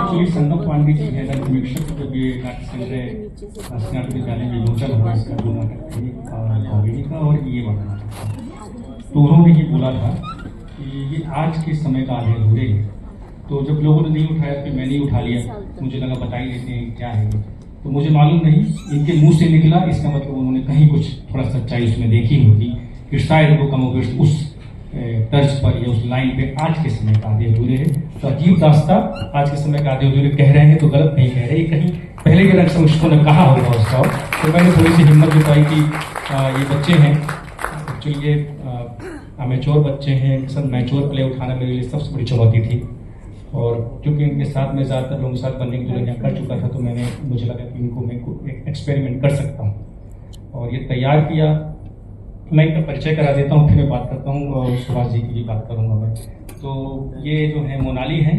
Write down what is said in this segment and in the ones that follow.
Actually संगम पांडे जी है समीक्षक, जब ये नाट्य संग्रह स्नातक विद्यालय में विमोचन हुआ इसका, दो नाटक थे कॉमेडी का और ये वाला नाटक, तो उन्होंने ये बोला था कि ये आज के समय का आधे अधूरे है। तो जब लोगों ने नहीं उठाया फिर मैंने ही उठा लिया, मुझे लगा बता ही देते हैं क्या है ये। तो मुझे मालूम नहीं, इनके मुंह से निकला, इसका मतलब उन्होंने कहीं कुछ थोड़ा सच्चाई उसमें देखी होगी कि शायद वो कमोबेश उस तर्ज पर या उस लाइन पे आज के समय का आधे अधूरे है। तो अजीब दास्ता आज के समय का आधे अधूरे कह रहे हैं तो गलत नहीं कह रहे, कहीं पहले के रंग समीक्षकों ने कहा होगा उसका। तो मैंने थोड़ी सी हिम्मत जुटाई कि ये बच्चे हैं, एक्चुअली ये मैच्योर बच्चे हैं, सब मैच्योर प्ले उठाना मेरे लिए सबसे बड़ी चुनौती थी। और क्योंकि इनके साथ मैं ज़्यादातर लोगों के साथ बनने की जो कर चुका था, तो मुझे लगा कि इनको मैं एक एक्सपेरिमेंट कर सकता हूँ और ये तैयार किया। मैं इनका परिचय करा देता हूँ, फिर मैं बात करता हूँ और सुभाष जी की भी बात करूँगा मैं। तो ये जो है मोनाली हैं।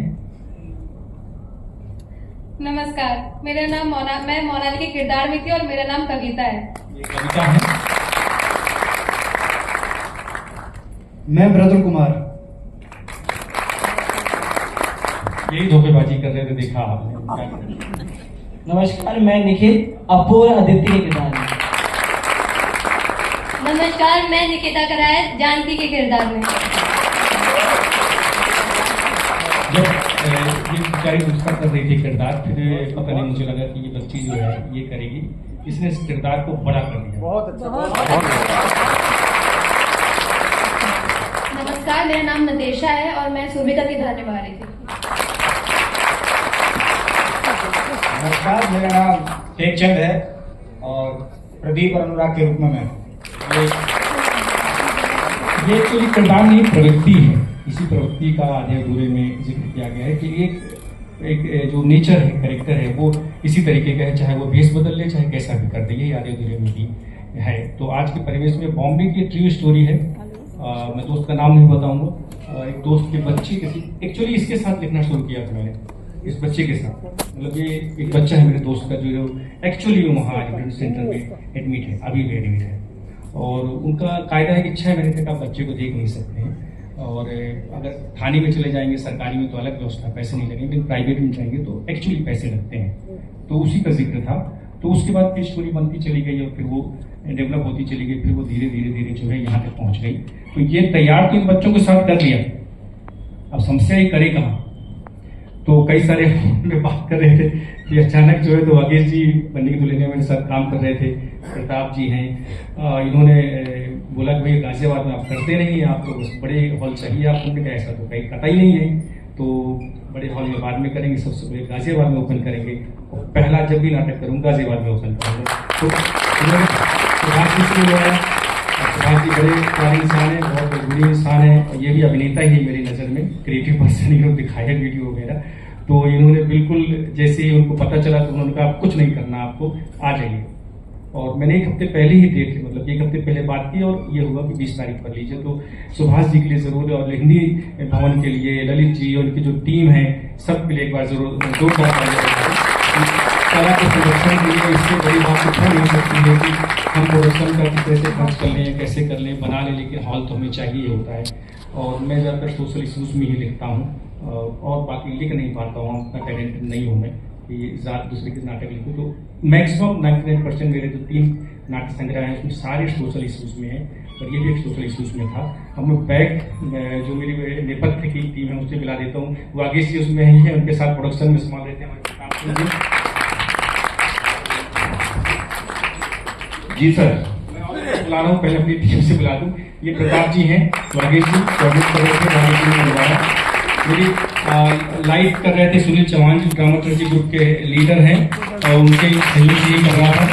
नमस्कार, मेरा नाम मैं मोनाली के किरदार में थी और मेरा नाम कविता है। ये कविता है। मैं ब्रदर कुमार। यही धोखेबाजी कर रहे थे, देखा आपने। नमस्कार, मैं निखिल अपूर्व आदित्य के किरदार में। नमस्कार, मैं निकिता करायत जानकी के किरदार में। जब ये बेचारी दूसरा कर रही थी किरदार, फिर पता नहीं मुझे लगा कि ये बच्ची जो है ये करेगी, इसने इस किरदार को बड़ा कर दिया। बहुत अच्छा। नमस्कार, मेरा नाम नदेशा है और मैं सुमिता की धार निभा रही थी। नमस्कार, मेरा नाम टेकचंद है और प्रदीप और अनुराग के रूप में मैं। ये एक्चुअली किरदार नहीं, प्रवृत्ति है। इसी प्रवृत्ति का आधे अधूरे में जिक्र किया गया है कि एक जो नेचर है, कैरेक्टर है, वो इसी तरीके का है, चाहे वो भेष बदल ले, चाहे कैसा भी कर दे, यही आधे अधूरे में भी है। तो आज के परिवेश में बॉम्बे की ट्रू स्टोरी है। मैं दोस्त का नाम नहीं बताऊंगा। एक दोस्त के बच्चे के, एक्चुअली इसके साथ लिखना शुरू किया था मैंने, इस बच्चे के साथ। मतलब ये एक बच्चा है मेरे दोस्त का जो एक्चुअली वहाँ एडमिट सेंटर में एडमिट है, अभी भी एडमिट है। और उनका कायदा है कि 6 महीने तक आप बच्चे को देख नहीं सकते हैं। और अगर थाने में चले जाएंगे, सरकारी में तो अलग व्यवस्था, पैसे नहीं लगेंगे, लेकिन प्राइवेट में जाएंगे तो एक्चुअली पैसे लगते हैं। तो उसी का जिक्र था। तो उसके बाद फिर स्टोरी बनती चली गई और फिर वो डेवलप होती चली गई, फिर वो धीरे धीरे जो है यहाँ तक पहुँच गई। तो ये तैयार तो इन बच्चों के साथ कर लिया, अब समस्या ये करे कहाँ। तो कई सारे में बात कर रहे थे कि अचानक जो है तो वागेश जी बनने की दुल्हनिया मेरे साथ काम कर रहे थे, प्रताप जी हैं, इन्होंने बोला कि भाई गाजियाबाद में आप करते नहीं, आप तो बड़े हॉल चाहिए आपको। उन्होंने कहा ऐसा तो कहीं कतई नहीं है, तो बड़े हॉल में बाद में करेंगे, सबसे पहले गाजियाबाद में ओपन करेंगे और पहला जब भी नाटक करूँगा गाजियाबाद में ओपन करूँगा। तो उन्होंने सुभाष जी से बोला, सुभाष जी बड़े प्यारे इंसान है, बहुत बड़े इंसान है और ये भी अभिनेता ही मेरी नज़र में, क्रिएटिव पर्सन ही दिखाया वीडियो वगैरह। तो इन्होंने बिल्कुल जैसे ही उनको पता चला तो उन्होंने कहा कुछ नहीं करना, आपको आ जाइए। और मैंने 1 हफ्ते पहले ही डेट, मतलब 1 हफ्ते पहले बात की और ये हुआ कि 20 तारीख पर लीजिए। तो सुभाष जी के लिए जरूर, और हिंदी भवन के लिए ललित जी और उनकी जो टीम है सब के लिए एक बार जरूर जोरदार कला के संरक्षण के लिए। इससे बड़ी बात तो नहीं सकती है कि हम प्रोडक्शन का कैसे खर्च कर लें, कैसे कर लें, बना लें, लेकिन हॉल तो हमें चाहिए होता है। और मैं ज़्यादातर सोशल इशूज़ में ही लिखता हूँ और बाकी लिख नहीं पाता हूँ, उतना टैलेंटेड नहीं हूँ मैं कि ज़्यादा दूसरे के नाटक लिखूँ। तो मैक्सिमम 99% मेरे जो 3 नाट्य संग्रह हैं उसमें सारे सोशल इशूज़ में हैं और ये भी एक सोशल इशूज़ में था। अब मैं बैक जो मेरी नेपथ्य की टीम है उससे मिला देता हूँ, वागेश जी उसमें ही है, उनके साथ प्रोडक्शन में संभाल रहते हैं जी सर। मैं बुला रहा हूँ, पहले अपनी टीम से बुला दूँ। ये प्रताप जी हैं, वागेश जी प्रोड्यूस कर रहे थे, वागेश जी ने बुलाया। मेरी लाइव कर रहे थे सुनील चौहान जी, ड्रामा ट्रेजेडी ग्रुप के लीडर हैं और उनके सहयोग से ही कर रहा था।